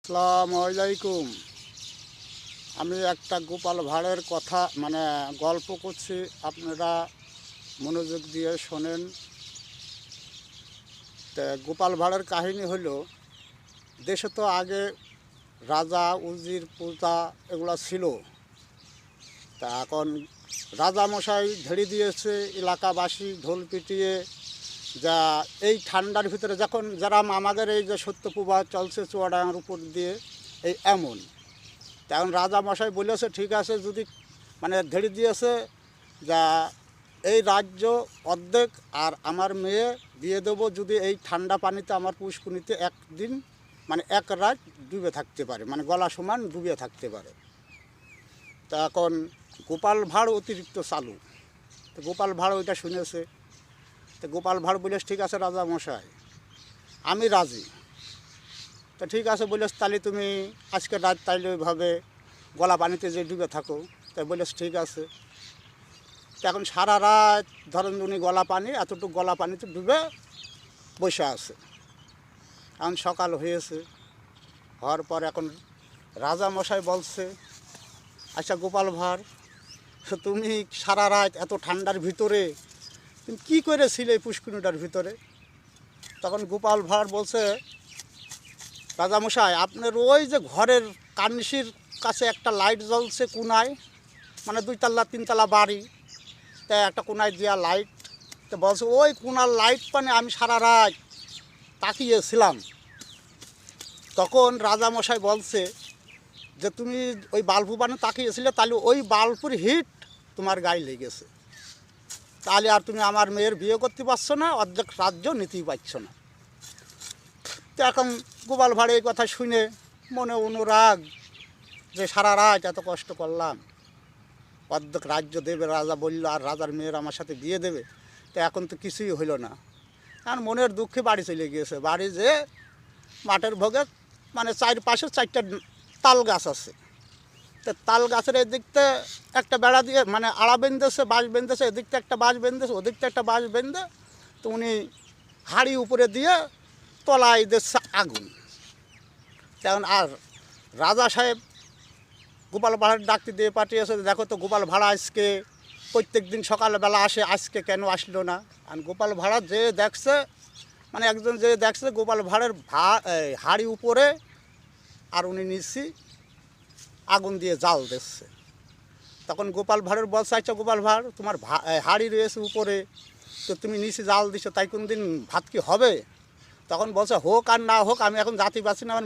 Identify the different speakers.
Speaker 1: আসসালামু আলাইকুম। আমি একটা গোপাল ভাঁড়ের কথা গল্প করছি, আপনারা মনোযোগ দিয়ে শোনেন। তা গোপাল ভাঁড়ের কাহিনী হলো, দেশে তো আগে রাজা উজির প্রজা এগুলো ছিল। তা এখন রাজামশাই ঝেড়ে দিয়েছে এলাকাবাসী ঢোল পিটিয়ে, যা এই ঠান্ডার ভিতরে যখন যারা আমাদের এই যে সত্যপ্রবাহ চলছে চুয়াডাঙ্গার উপর দিয়ে, এই এমন তখন রাজামশাই বলেছে ঠিক আছে, যদি ধরে দিয়েছে যা এই রাজ্য অর্ধেক আর আমার মেয়ে দিয়ে দেবো যদি এই ঠান্ডা পানিতে আমার পুষ্কুনিতে একদিন এক রাত ডুবে থাকতে পারে, গলা সমান ডুবে থাকতে পারে। তা এখন গোপাল ভাঁড় অতিরিক্ত চালু, তো গোপাল ভাঁড় ওইটা শুনেছে। তো গোপাল ভাঁড় বলে ঠিক আছে রাজামশাই, আমি রাজি। তা ঠিক আছে বলেছ, তাহলে তুমি আজকে রাত তাইলে ওইভাবে গলা পানিতে যে ডুবে থাকো। তাই বলেছ ঠিক আছে। তো এখন সারা রাত ধরেন উনি এতটুকু গলা পানিতে ডুবে বসে আছে। এখন সকাল হয়েছে, হওয়ার পর এখন রাজামশাই বলছে, আচ্ছা গোপাল ভাঁড়, তুমি সারা রাত এত ঠান্ডার ভিতরে তুমি কী করেছিলে এই পুষ্করিটার ভিতরে? তখন গোপাল ভাঁড় বলছে, রাজামশাই আপনার ওই যে ঘরের কানসির কাছে একটা লাইট জ্বলছে কোনায়, 2 তলা 3 তলা বাড়ি, তাই একটা কোনায় দেওয়া লাইট। তো বলছে ওই কোনার লাইট আমি সারা রাত তাকিয়েছিলাম। তখন রাজামশাই বলছে যে তুমি ওই বাল্বু তাকিয়েছিলে, তাহলে ওই বাল্বুর হিট তোমার গায়ে লেগেছে, তাহলে আর তুমি আমার মেয়ের বিয়ে করতে পারছো না, অর্ধেক রাজ্য নিতেই পারছো না। তো এখন গোপাল ভাঁড় এই কথা শুনে মনে অনুরাগ, যে সারা রাত এত কষ্ট করলাম, অর্ধেক রাজ্য দেবে রাজা বলল, আর রাজার মেয়ের আমার সাথে বিয়ে দেবে, তো এখন তো কিছুই হইল না। কারণ মনের দুঃখে বাড়ি চলে গিয়েছে। বাড়ি যে মাঠের ভোগে চারপাশে 4টা তাল গাছ আছে, তো তাল গাছের এদিকতে একটা বেড়া দিয়ে আড়া বেঁধেছে, বাঁশ বেঁধেছে, এদিকটা একটা বাঁশ বেঁধেছে, ওদিকটা একটা বাঁশ বেঁধে, তো উনি হাঁড়ি উপরে দিয়ে তলায় দিচ্ছে আগুন। তেমন আর রাজা সাহেব গোপাল ভাঁড়ের ডাকতে দিয়ে পাঠিয়েছে, দেখো তো গোপাল ভাঁড় আজকে প্রত্যেক দিন সকালবেলা আসে, আজকে কেন আসলো না? আর গোপাল ভাঁড় যে দেখছে, একজন যে দেখছে গোপাল ভাঁড়ের হাঁড়ি উপরে আর উনি নিচে আগুন দিয়ে জাল দিচ্ছে। তখন গোপাল ভাঁড়ের বলছে, আচ্ছা গোপাল ভাঁড়, তোমার হাঁড়ি রয়েছে উপরে, তো তুমি নিচে জাল দিছো, তাই কোন দিন ভাত কি হবে? তখন বলছে হোক আর না হোক, আমি এখন জাতি পাচ্ছি না, আমার